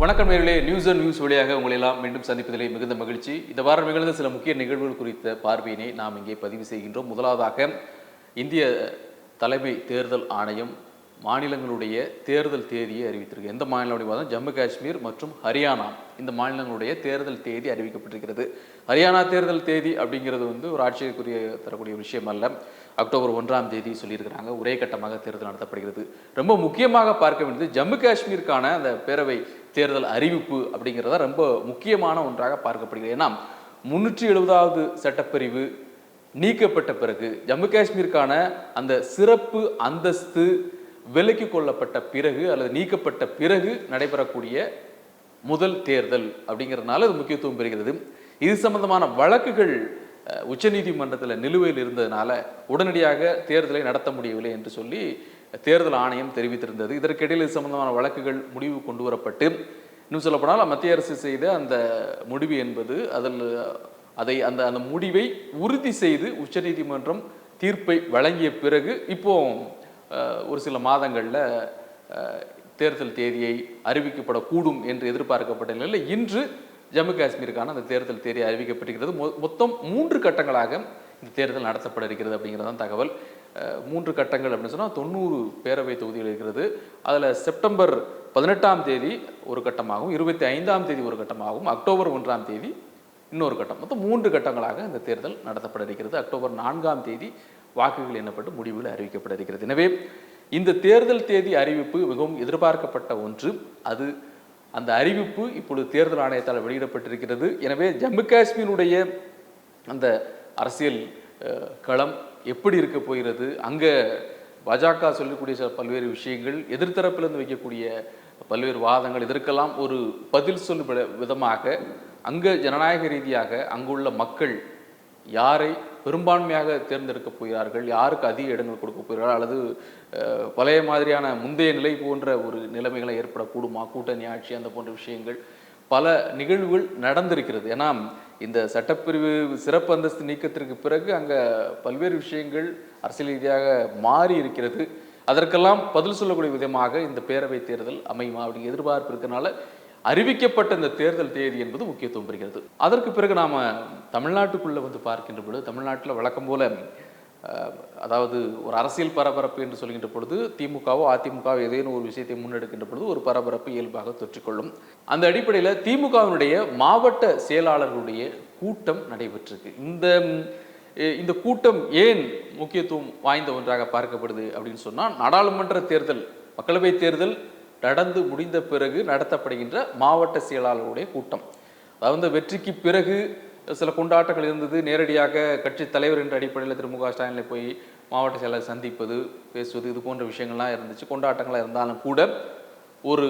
வணக்கம் நேயர்களே, news and news வழியாக உங்களை எல்லாம் மீண்டும் சந்திப்பதிலே மிகுந்த மகிழ்ச்சி. இந்த வாரம் நிகழ்ந்த சில முக்கிய நிகழ்வுகள் குறித்த பார்வையினை நாம் இங்கே பதிவு செய்கின்றோம். முதலாவதாக இந்திய தலைமை தேர்தல் ஆணையம் மாநிலங்களுடைய தேர்தல் தேதியை அறிவித்திருக்கு. எந்த மாநிலம் பார்த்தா ஜம்மு காஷ்மீர் மற்றும் ஹரியானா, இந்த மாநிலங்களுடைய தேர்தல் தேதி அறிவிக்கப்பட்டிருக்கிறது. ஹரியானா தேர்தல் தேதி அப்படிங்கிறது ஒரு ஆட்சிக்குரிய தரக்கூடிய விஷயம் அல்ல. அக்டோபர் 1ஆம் தேதி சொல்லியிருக்கிறாங்க. ஒரே கட்டமாக தேர்தல் நடத்தப்படுகிறது. ரொம்ப முக்கியமாக பார்க்க வேண்டியது ஜம்மு காஷ்மீருக்கான அந்த பேரவை தேர்தல் அறிவிப்பு அப்படிங்கிறத ரொம்ப முக்கியமான ஒன்றாக பார்க்கப்படுகிறது. ஏன்னா 370வது சட்டப்பிரிவு நீக்கப்பட்ட பிறகு ஜம்மு காஷ்மீருக்கான அந்த சிறப்பு அந்தஸ்து விலக்கி கொள்ளப்பட்ட பிறகு அல்லது நீக்கப்பட்ட பிறகு நடைபெறக்கூடிய முதல் தேர்தல் அப்படிங்கிறதுனால அது முக்கியத்துவம் பெறுகிறது. இது சம்பந்தமான வழக்குகள் உச்சநீதிமன்றத்தில் நிலுவையில் இருந்ததுனால உடனடியாக தேர்தலை நடத்த முடியவில்லை என்று சொல்லி தேர்தல் ஆணையம் தெரிவித்திருந்தது. இதற்கிடையில் இது சம்பந்தமான வழக்குகள் முடிவு கொண்டு வரப்பட்டு, இன்னும் சொல்லப்போனால் மத்திய அரசு செய்த அந்த முடிவு என்பது அந்த முடிவை உறுதி செய்து உச்சநீதிமன்றம் தீர்ப்பை வழங்கிய பிறகு இப்போ ஒரு சில மாதங்களில் தேர்தல் தேதியை அறிவிக்கப்படக்கூடும் என்று எதிர்பார்க்கப்பட்ட நிலையில் இன்று ஜம்மு காஷ்மீருக்கான அந்த தேர்தல் தேதி அறிவிக்கப்பட்டிருக்கிறது. மொத்தம் 3 கட்டங்களாக இந்த தேர்தல் நடத்தப்பட இருக்கிறது அப்படிங்கிறதான் தகவல். 3 கட்டங்கள் அப்படின்னு சொன்னால் 90 பேரவை தொகுதிகள் இருக்கிறது. அதில் செப்டம்பர் 18ஆம் தேதி ஒரு கட்டமாகவும், 25ஆம் தேதி ஒரு கட்டமாகவும், அக்டோபர் 1ஆம் தேதி இன்னொரு கட்டம். மொத்தம் 3 கட்டங்களாக இந்த தேர்தல் நடத்தப்பட இருக்கிறது. அக்டோபர் 4ஆம் தேதி வாக்குகள் எண்ணப்பட்டு முடிவுகள் அறிவிக்கப்பட இருக்கிறது. எனவே இந்த தேர்தல் தேதி அறிவிப்பு மிகவும் எதிர்பார்க்கப்பட்ட ஒன்று. அந்த அறிவிப்பு இப்பொழுது தேர்தல் ஆணையத்தால் வெளியிடப்பட்டிருக்கிறது. எனவே ஜம்மு காஷ்மீருடைய அந்த அரசியல் களம் எப்படி இருக்க போகிறது, அங்கே பாஜக சொல்லக்கூடிய பல்வேறு விஷயங்கள், எதிர்த்தரப்பிலிருந்து வைக்கக்கூடிய பல்வேறு வாதங்கள், இதற்கெல்லாம் ஒரு பதில் சொல்லும் விதமாக அங்கே ஜனநாயக ரீதியாக அங்குள்ள மக்கள் யாரை பெரும்பான்மையாக தேர்ந்தெடுக்க போகிறார்கள், யாருக்கு அதிக இடங்கள் கொடுக்க போகிறார்கள், அல்லது பழைய மாதிரியான முந்தைய நிலை போன்ற ஒரு நிலைமைகளை ஏற்படக்கூடுமா, கூட்டணி ஆட்சி, அந்த போன்ற விஷயங்கள் பல நிகழ்வுகள் நடந்திருக்கிறது. ஏன்னா இந்த சட்டப்பிரிவு சிறப்பு அந்தஸ்து நீக்கத்திற்கு பிறகு அங்கே பல்வேறு விஷயங்கள் அரசியல் ரீதியாக மாறி இருக்கிறது. அதற்கெல்லாம் பதில் சொல்லக்கூடிய விதமாக இந்த பேரவை தேர்தல் அமையுமா அப்படி எதிர்பார்ப்பு இருக்கிறதுனால அறிவிக்கப்பட்ட இந்த தேர்தல் தேதி என்பது முக்கியத்துவம் பெறுகிறது. அதற்கு பிறகு நாம் தமிழ்நாட்டுக்குள்ளே பார்க்கின்ற பொழுது, தமிழ்நாட்டில் வழக்கம் போல அதாவது ஒரு அரசியல் பரபரப்பு என்று சொல்கின்ற பொழுது திமுகவோ அதிமுகவோ ஏதேனும் ஒரு விஷயத்தை முன்னெடுக்கின்ற பொழுது ஒரு பரபரப்பு இயல்பாக தொற்றிக்கொள்ளும். அந்த அடிப்படையில் திமுகவினுடைய மாவட்ட செயலாளர்களுடைய கூட்டம் நடைபெற்றிருக்கு. இந்த கூட்டம் ஏன் முக்கியத்துவம் வாய்ந்த ஒன்றாக பார்க்கப்படுது அப்படின்னு சொன்னால், நாடாளுமன்ற தேர்தல், மக்களவை தேர்தல் நடந்து முடிந்த பிறகு நடத்தப்படுகின்ற மாவட்ட செயலாளர்களுடைய கூட்டம். அதாவது வெற்றிக்கு பிறகு சில கொண்டாட்டங்கள் இருந்தது. நேரடியாக கட்சி தலைவர் என்ற அடிப்படையில் திரு மு க ஸ்டாலினை போய் மாவட்ட செயலாளர் சந்திப்பது, பேசுவது, இது போன்ற விஷயங்கள்லாம் இருந்துச்சு. கொண்டாட்டங்களாக இருந்தாலும் கூட ஒரு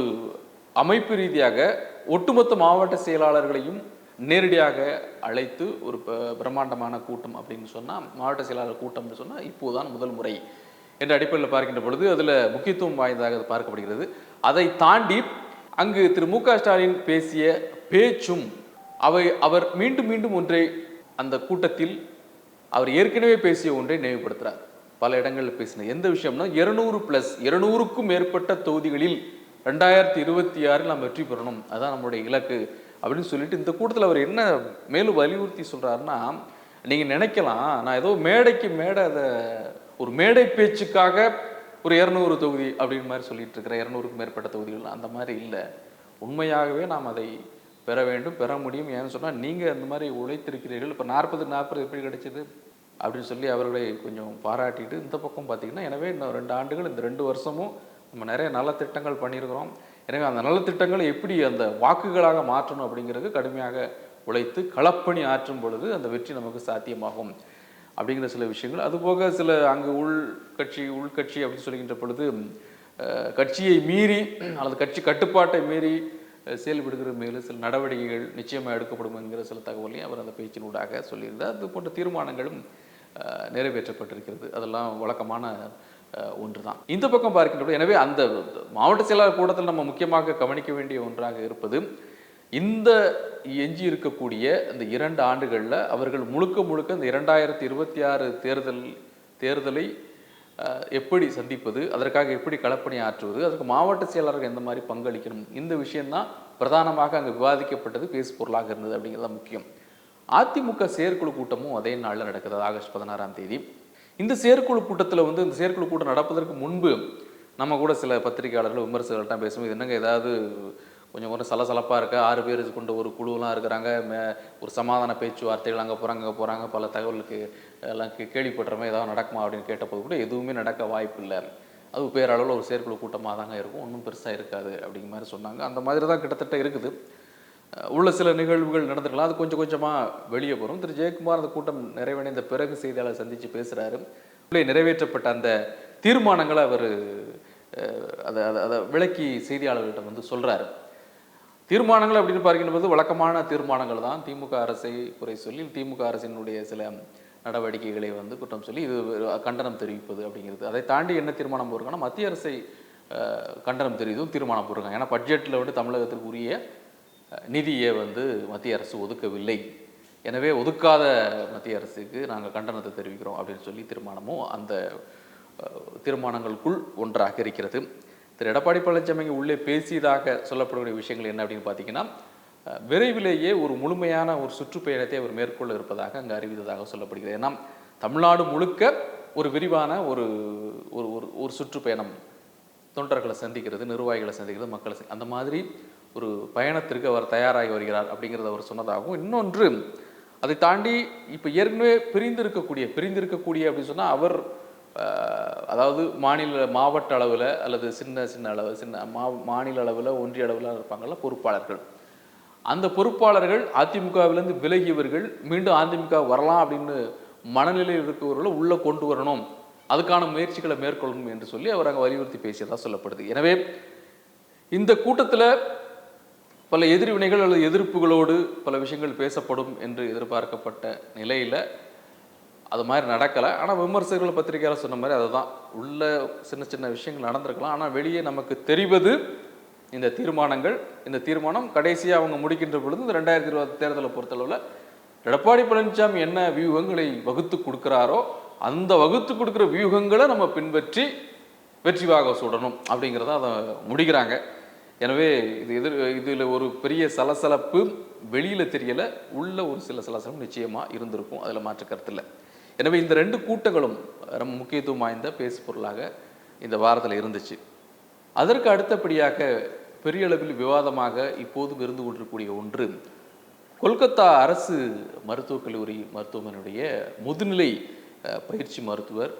அமைப்பு ரீதியாக ஒட்டுமொத்த மாவட்ட செயலாளர்களையும் நேரடியாக அழைத்து ஒரு பிரம்மாண்டமான கூட்டம் அப்படின்னு சொன்னால், மாவட்ட செயலாளர் கூட்டம்னு சொன்னால் இப்போதுதான் முதல் முறை என்ற அடிப்படையில் பார்க்கின்ற பொழுது அதில் முக்கியத்துவம் வாய்ந்ததாக பார்க்கப்படுகிறது. அதை தாண்டி அங்கு திரு மு க ஸ்டாலின் பேசிய பேச்சும் அவர் மீண்டும் மீண்டும் ஒன்றை அந்த கூட்டத்தில் அவர் ஏற்கனவே பேசிய ஒன்றை நினைவுபடுத்துகிறார். பல இடங்களில் பேசின எந்த விஷயம்னா 200+200க்கும் மேற்பட்ட தொகுதிகளில் 2026 நாம் வெற்றி பெறணும், அதுதான் நம்மளுடைய இலக்கு அப்படின்னு சொல்லிட்டு இந்த கூட்டத்தில் அவர் என்ன மேலும் வலியுறுத்தி சொல்றாருன்னா, நீங்க நினைக்கலாம் நான் ஏதோ மேடைக்கு மேடை அதை ஒரு மேடை பேச்சுக்காக ஒரு 200 தொகுதி அப்படின்னு மாதிரி சொல்லிட்டு இருக்கிற 200க்கும் மேற்பட்ட தொகுதிகள் அந்த மாதிரி இல்லை. உண்மையாகவே நாம் அதை பெற வேண்டும், பெற முடியும். ஏன்னு சொன்னால் நீங்கள் அந்த மாதிரி உழைத்திருக்கிறீர்கள். இப்போ 40 எப்படி கிடைச்சிது அப்படின்னு சொல்லி அவர்களை கொஞ்சம் பாராட்டிட்டு இந்த பக்கம் பார்த்தீங்கன்னா, எனவே இன்னும் 2 ஆண்டுகள், இந்த 2 வருஷமும் நம்ம நிறைய நலத்திட்டங்கள் பண்ணியிருக்கிறோம். எனவே அந்த நலத்திட்டங்களை எப்படி அந்த வாக்குகளாக மாற்றணும் அப்படிங்கிறது கடுமையாக உழைத்து களப்பணி ஆற்றும் பொழுது அந்த வெற்றி நமக்கு சாத்தியமாகும் அப்படிங்கிற சில விஷயங்கள். அதுபோக சில அங்கு உள்கட்சி அப்படின்னு சொல்கின்ற பொழுது கட்சியை மீறி அல்லது கட்சி கட்டுப்பாட்டை மீறி செயல்படுகிற மேலும் சில நடவடிக்கைகள் நிச்சயமாக எடுக்கப்படும் என்கிற சில தகவலையும் அவர் அந்த பேச்சினூடாக சொல்லியிருந்தார். அது போன்ற தீர்மானங்களும் நிறைவேற்றப்பட்டிருக்கிறது. அதெல்லாம் வழக்கமான ஒன்று தான். இந்த பக்கம் பார்க்கின்ற எனவே அந்த மாவட்ட செயலாளர் கூட்டத்தில் நம்ம முக்கியமாக கவனிக்க வேண்டிய ஒன்றாக இருப்பது, இந்த எஞ்சி இருக்கக்கூடிய இந்த 2 ஆண்டுகளில் அவர்கள் முழுக்க இந்த 2026 தேர்தலை எப்படி சந்திப்பது, அதற்காக எப்படி களப்பணி ஆற்றுவது, அதற்கு மாவட்ட செயலாளர்கள் எந்த மாதிரி பங்களிக்கணும், இந்த விஷயம்தான் பிரதானமாக அங்கே விவாதிக்கப்பட்டது, பேசு பொருளாக இருந்தது அப்படிங்கிறது முக்கியம். அதிமுக செயற்குழு கூட்டமும் அதே நாளில் நடக்குது, ஆகஸ்ட் 16ஆம் தேதி. இந்த செயற்குழு கூட்டத்தில் இந்த செயற்குழு கூட்டம் நடப்பதற்கு முன்பு நம்ம கூட சில பத்திரிகையாளர்கள் விமர்சகர்கள்ட்ட பேசும்போது, என்னங்க ஏதாவது கொஞ்சம் சலசலப்பாக இருக்க, 6 பேர் கொண்ட ஒரு குழுவெலாம் இருக்கிறாங்க, ஒரு சமாதான பேச்சுவார்த்தைகள் அங்கே போகிறாங்க பல தகவலுக்கு எல்லாம் கேள்விப்படுறமே, ஏதாவது நடக்குமா அப்படின்னு கேட்டபோது கூட எதுவுமே நடக்க வாய்ப்பு இல்லை, அது பேரளவில் ஒரு செயற்குழு கூட்டமாக தாங்க இருக்கும், ஒன்றும் பெருசாக இருக்காது அப்படிங்கிற மாதிரி சொன்னாங்க. அந்த மாதிரி தான் கிட்டத்தட்ட இருக்குது. உள்ள சில நிகழ்வுகள் நடந்துக்கலாம், அது கொஞ்சம் கொஞ்சமாக வெளியே வரும். திரு ஜெயக்குமார் அந்த கூட்டம் நிறைவடைந்த பிறகு செய்தியாளர் சந்தித்து பேசுகிறாரு. நிறைவேற்றப்பட்ட அந்த தீர்மானங்களை அவர் அதை விளக்கி செய்தியாளர்களிடம் சொல்கிறாரு. தீர்மானங்கள் அப்படின்னு பார்க்கின்ற வழக்கமான தீர்மானங்கள் தான். திமுக அரசை குறை சொல்லி திமுக அரசினுடைய சில நடவடிக்கைகளை குற்றம் சொல்லி இது கண்டனம் தெரிவிப்பது அப்படிங்கிறது. அதை தாண்டி என்ன தீர்மானம் போடுறாங்கன்னா, மத்திய அரசை கண்டனம் தெரிவித்தும் தீர்மானம் போடுறாங்க. ஏன்னா பட்ஜெட்டில் தமிழகத்திற்கு உரிய நிதியை மத்திய அரசு ஒதுக்கவில்லை, எனவே ஒதுக்காத மத்திய அரசுக்கு நாங்கள் கண்டனத்தை தெரிவிக்கிறோம் அப்படின்னு சொல்லி தீர்மானமும் அந்த தீர்மானங்களுக்குள் ஒன்றாக இருக்கிறது. திரு எடப்பாடி பழனிசாமி உள்ளே பேசியதாக சொல்லப்படக்கூடிய விஷயங்கள் என்ன அப்படின்னு பார்த்தீங்கன்னா, விரைவிலேயே ஒரு முழுமையான ஒரு சுற்றுப்பயணத்தை அவர் மேற்கொள்ள இருப்பதாக அங்கே அறிவித்ததாக சொல்லப்படுகிறது. ஏன்னா தமிழ்நாடு முழுக்க ஒரு விரிவான ஒரு ஒரு சுற்றுப்பயணம், தொண்டர்களை சந்திக்கிறது, நிர்வாகிகளை சந்திக்கிறது, மக்களை அந்த மாதிரி ஒரு பயணத்திற்கு அவர் தயாராகி வருகிறார் அப்படிங்கிறத அவர் சொன்னதாகவும், இன்னொன்று அதை தாண்டி இப்போ ஏற்கனவே பிரிந்திருக்கக்கூடிய அப்படின்னு சொன்னால் அவர் அதாவது மாவட்ட அளவில் அல்லது மாநில அளவில் ஒன்றிய அளவில் இருப்பாங்கள்ல பொறுப்பாளர்கள், அந்த பொறுப்பாளர்கள் அதிமுகவிலிருந்து விலகியவர்கள் மீண்டும் அதிமுக வரலாம் அப்படின்னு மனநிலையில் இருக்கிறவர்களை உள்ளே கொண்டு வரணும், அதுக்கான முயற்சிகளை மேற்கொள்ளணும் என்று சொல்லி அவர் அங்கே வலியுறுத்தி பேசியதாக சொல்லப்படுது. எனவே இந்த கூட்டத்தில் பல எதிர்வினைகள் அல்லது எதிர்ப்புகளோடு பல விஷயங்கள் பேசப்படும் என்று எதிர்பார்க்கப்பட்ட நிலையில் அது மாதிரி நடக்கலை. ஆனால் விமர்சகர்கள் பத்திரிகையாளர் சொன்ன மாதிரி அதுதான், உள்ள சின்ன சின்ன விஷயங்கள் நடந்திருக்கலாம், ஆனால் வெளியே நமக்கு தெரிவது இந்த தீர்மானம் கடைசியாக அவங்க முடிக்கின்ற பொழுது இந்த 2020 தேர்தலை பொறுத்தளவில் எடப்பாடி பழனிசாமி என்ன வியூகங்களை வகுத்து கொடுக்குறாரோ அந்த வகுத்து கொடுக்குற வியூகங்களை நம்ம பின்பற்றி வெற்றிவாக சுடணும் அப்படிங்கிறத அதை முடிக்கிறாங்க. எனவே இதில் ஒரு பெரிய சலசலப்பு வெளியில் தெரியலை, உள்ள ஒரு சில சலசலப்பு நிச்சயமாக இருந்திருக்கும், அதில் மாற்று கருத்து இல்லை. எனவே இந்த 2 கூட்டங்களும் ரொம்ப முக்கியத்துவம் வாய்ந்த பேசு பொருளாக இந்த வாரத்தில் இருந்துச்சு. அதற்கு அடுத்தபடியாக பெரிய அளவில் விவாதமாக இப்போதும் இருந்து கொண்டிருக்கக்கூடிய ஒன்று, கொல்கத்தா அரசு மருத்துவக் கல்லூரி மருத்துவமனையுடைய முதுநிலை பயிற்சி மருத்துவர்,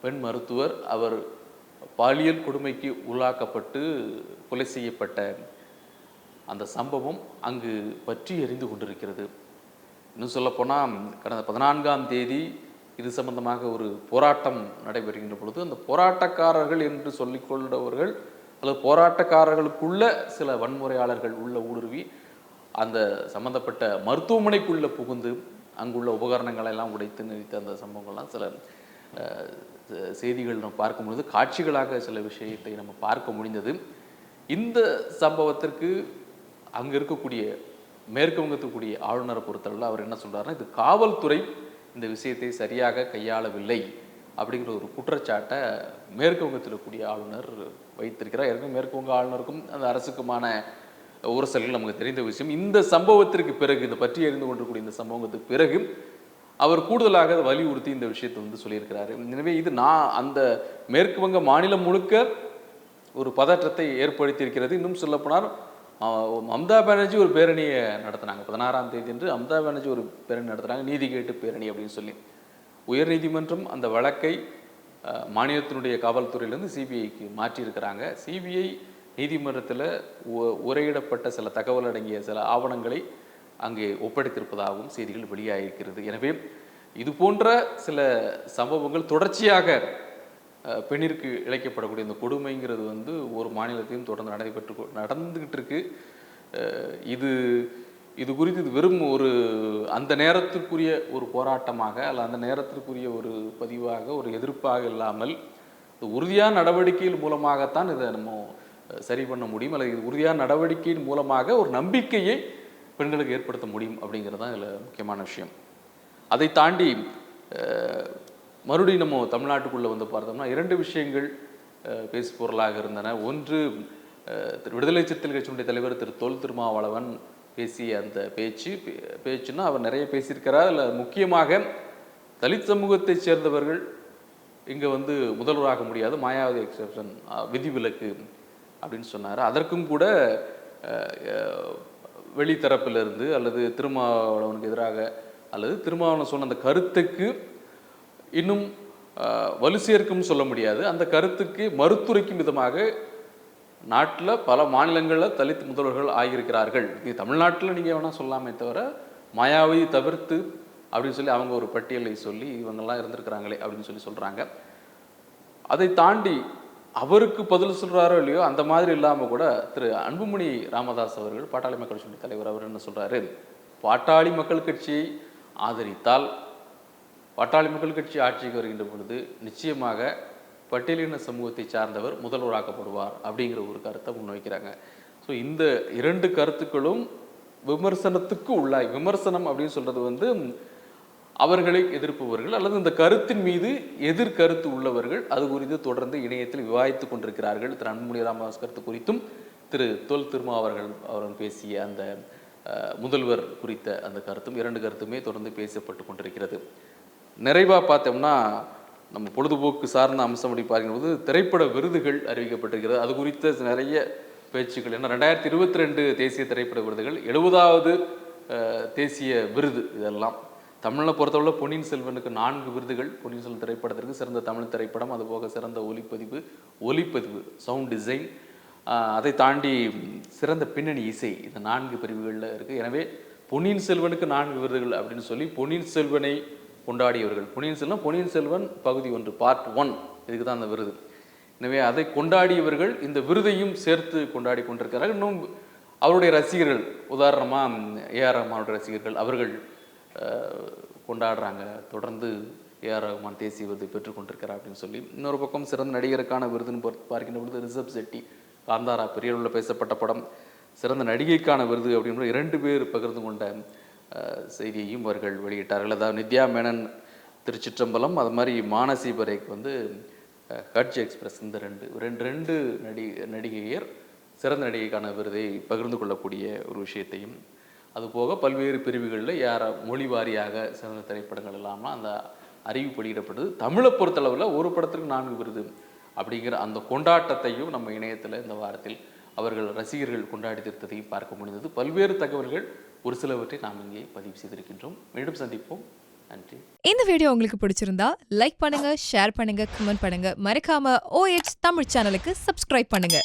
பெண் மருத்துவர், அவர் பாலியல் கொடுமைக்கு உள்ளாக்கப்பட்டு கொலை செய்யப்பட்ட அந்த சம்பவம் அங்கு பற்றி எரிந்து கொண்டிருக்கிறது. இன்னும் சொல்லப்போனால் கடந்த 14ஆம் தேதி இது சம்பந்தமாக ஒரு போராட்டம் நடைபெறுகின்ற பொழுது அந்த போராட்டக்காரர்கள் என்று சொல்லிக்கொண்டவர்கள் அல்லது போராட்டக்காரர்களுக்குள்ள சில வன்முறையாளர்கள் உள்ள ஊடுருவி அந்த சம்பந்தப்பட்ட மருத்துவமனைக்குள்ளே புகுந்து அங்குள்ள உபகரணங்களை எல்லாம் உடைத்து நிறுத்த அந்த சம்பவங்கள்லாம் சில செய்திகள் நம்ம பார்க்கும்பொழுது காட்சிகளாக சில விஷயத்தை நம்ம பார்க்க முடிந்தது. இந்த சம்பவத்திற்கு அங்கே இருக்கக்கூடிய மேற்கு வங்கத்துக்குரிய ஆளுநரை பொறுத்தளவில் அவர் என்ன சொல்கிறாருன்னா, இது காவல்துறை இந்த விஷயத்தை சரியாக கையாளவில்லை அப்படிங்கிற ஒரு குற்றச்சாட்டை மேற்கு வங்கத்தில் இருக்கக்கூடிய ஆளுநர் வைத்திருக்கிறார். ஏற்கனவே மேற்கு வங்க ஆளுநருக்கும் அந்த அரசுக்குமான உரசல்கள் நமக்கு தெரிந்த விஷயம். இந்த சம்பவத்திற்கு பிறகு, இந்த பற்றி எறிந்து கொண்டிருக்கூடிய இந்த சம்பவத்துக்கு பிறகு அவர் கூடுதலாக வலியுறுத்தி இந்த விஷயத்தை சொல்லியிருக்கிறாரு. எனவே இது அந்த மேற்கு வங்க மாநிலம் முழுக்க ஒரு பதற்றத்தை ஏற்படுத்தியிருக்கிறது. இன்னும் சொல்லப்போனால் மம்தா பானர்ஜி ஒரு பேரணியை நடத்தினாங்க 16ஆம் தேதி என்று. மம்தா பானர்ஜி ஒரு பேரணி நடத்துகிறாங்க, நீதி கேட்டு பேரணி அப்படின்னு சொல்லி. உயர்நீதிமன்றம் அந்த வழக்கை மாநிலத்தினுடைய காவல்துறையிலேருந்து சிபிஐக்கு மாற்றியிருக்கிறாங்க. சிபிஐ நீதிமன்றத்தில் உரையிடப்பட்ட சில தகவல் அடங்கிய சில ஆவணங்களை அங்கே ஒப்படைத்திருப்பதாகவும் செய்திகள் வெளியாகியிருக்கிறது. எனவே இது போன்ற சில சம்பவங்கள் தொடர்ச்சியாக பெண்ணிற்கு இழைக்கப்படக்கூடிய இந்த கொடுமைங்கிறது ஒரு மாநிலத்தையும் தொடர்ந்து நடந்துகிட்டு இருக்கு. இது குறித்து இது வெறும் ஒரு அந்த நேரத்திற்குரிய ஒரு போராட்டமாக அல்ல அந்த நேரத்திற்குரிய ஒரு பதிவாக ஒரு எதிர்ப்பாக இல்லாமல் உறுதியான நடவடிக்கையின் மூலமாகத்தான் இதை நம்ம சரி பண்ண முடியும், அல்லது இது உறுதியான நடவடிக்கையின் மூலமாக ஒரு நம்பிக்கையை பெண்களுக்கு ஏற்படுத்த முடியும் அப்படிங்கிறது தான் இதில் முக்கியமான விஷயம். அதை தாண்டி மறுபடியும் நம்ம தமிழ்நாட்டுக்குள்ளே வந்து பார்த்தோம்னா 2 விஷயங்கள் பேசு பொருளாக இருந்தன. ஒன்று விடுதலை சிறுத்தைகள் கட்சியினுடைய தலைவர் திரு தொல் திருமாவளவன் பேசிய அந்த பேச்சுன்னா அவர் நிறைய பேசியிருக்கிறார். அதில் முக்கியமாக தலித் சமூகத்தைச் சேர்ந்தவர்கள் இங்கே வந்து முதல்வராக முடியாது, மாயாவதி எக்ஸெப்ஷன், விதிவிலக்கு அப்படின்னு சொன்னார். அதற்கும் கூட வெளித்தரப்பிலிருந்து அல்லது திருமாவளவனுக்கு எதிராக அல்லது திருமாவளவன் சொன்ன அந்த கருத்துக்கு இன்னும் வலு சேர்க்கும் சொல்ல முடியாது, அந்த கருத்துக்கு மறுத்துரைக்கும் விதமாக நாட்டில் பல மாநிலங்களில் தலித் முதல்வர்கள் ஆகியிருக்கிறார்கள். இது தமிழ்நாட்டில் நீங்கள் வேணால் சொல்லாமே தவிர மாயாவதி தவிர்த்து அப்படின்னு சொல்லி அவங்க ஒரு பட்டியலை சொல்லி இவங்கெல்லாம் இருந்திருக்கிறாங்களே அப்படின்னு சொல்லி சொல்கிறாங்க. அதை தாண்டி அவருக்கு பதில் சொல்கிறாரோ இல்லையோ அந்த மாதிரி இல்லாமல் கூட திரு அன்புமணி ராமதாஸ் அவர்கள் பாட்டாளி மக்கள் கட்சி தலைவர் அவர் என்ன சொல்கிறாரு, பாட்டாளி மக்கள் கட்சியை ஆதரித்தால் பாட்டாளி மக்கள் கட்சி ஆட்சிக்கு வருகின்ற பொழுது நிச்சயமாக பட்டியலின சமூகத்தை சார்ந்தவர் முதல்வராக்கப்படுவார் அப்படிங்கிற ஒரு கருத்தை முன்வைக்கிறாங்க. ஸோ இந்த 2 கருத்துக்களும் விமர்சனத்துக்கு உள்ளாய். விமர்சனம் அப்படின்னு சொல்கிறது வந்து அவர்களை எதிர்ப்பவர்கள் அல்லது இந்த கருத்தின் மீது எதிர்கருத்து உள்ளவர்கள் அது குறித்து தொடர்ந்து இணையத்தில் விவாதித்து கொண்டிருக்கிறார்கள். திரு அன்புமணி ராமதாஸ் கருத்து குறித்தும் திரு தொல் அவர்கள் பேசிய அந்த முதல்வர் குறித்த அந்த கருத்தும் 2 கருத்துமே தொடர்ந்து பேசப்பட்டு கொண்டிருக்கிறது. நிறைவாக பார்த்தோம்னா நம்ம பொழுதுபோக்கு சார்ந்த அம்சம் அப்படி பார்க்கும்போது திரைப்பட விருதுகள் அறிவிக்கப்பட்டிருக்கிறது. அது குறித்த நிறைய பேச்சுக்கள். ஏன்னா 2022 தேசிய திரைப்பட விருதுகள், 70வது தேசிய விருது. இதெல்லாம் தமிழை பொறுத்தவரை பொன்னியின் செல்வனுக்கு 4 விருதுகள். பொன்னியின் செல்வன் திரைப்படத்திற்கு சிறந்த தமிழ் திரைப்படம், அதுபோக சிறந்த ஒலிப்பதிவு சவுண்ட் டிசைன், அதை தாண்டி சிறந்த பின்னணி இசை, இந்த 4 பிரிவுகளில் இருக்குது. எனவே பொன்னியின் செல்வனுக்கு 4 விருதுகள் அப்படின்னு சொல்லி பொன்னியின் செல்வனை கொண்டாடியவர்கள், பொன்னியின் செல்வன் பகுதி 1 பார்ட் 1 இதுக்கு தான் அந்த விருது. எனவே அதை கொண்டாடியவர்கள் இந்த விருதையும் சேர்த்து கொண்டாடி கொண்டிருக்கிறார்கள். இன்னும் அவருடைய ரசிகர்கள், உதாரணமாக ஏஆர் ரஹ்மானுடைய ரசிகர்கள், அவர்கள் கொண்டாடுறாங்க. தொடர்ந்து ஏஆர் ரஹ்மான் தேசிய விருது பெற்றுக்கொண்டிருக்கிறார் அப்படின்னு சொல்லி. இன்னொரு பக்கம் சிறந்த நடிகருக்கான விருதுன்னு பார்க்கின்ற பொழுது ரிஷப் செட்டி, காந்தாரா பெரிய அளவில் பேசப்பட்ட படம், சிறந்த நடிகைக்கான விருது அப்படின்னு 2 பேர் பகிர்ந்து கொண்ட செய்தியையும் அவர்கள் வெளியிட்டார்கள். அதாவது நித்யா மேனன் திருச்சிற்றம்பலம், அது மாதிரி மானசி பரேக் வந்து ஹட்ஜ் எக்ஸ்பிரஸ், இந்த ரெண்டு நடிகையர் சிறந்த நடிகைக்கான விருதை பகிர்ந்து கொள்ளக்கூடிய ஒரு விஷயத்தையும், அதுபோக பல்வேறு பிரிவுகளில் மொழி வாரியாக சிறந்த திரைப்படங்கள் இல்லாமல் அந்த அறிவிப்பு வெளியிடப்பட்டது. தமிழை பொறுத்தளவில் ஒரு படத்திற்கு 4 விருது அப்படிங்கிற அந்த கொண்டாட்டத்தையும் நம்ம இணையத்தில் இந்த வாரத்தில் அவர்கள் ரசிகர்கள் கொண்டாடி தீர்த்ததையும் பார்க்க முடிந்தது. பல்வேறு தகவல்கள் ஒரு சிலவற்றை நாம் இங்கே பதிவு செய்திருக்கின்றோம். மீண்டும் சந்திப்போம். நன்றி. இந்த வீடியோ உங்களுக்கு பிடிச்சிருந்தா லைக் பண்ணுங்க, ஷேர் பண்ணுங்க, கமெண்ட் பண்ணுங்க. மறக்காம OH தமிழ் சேனலுக்கு சப்ஸ்கிரைப் பண்ணுங்க.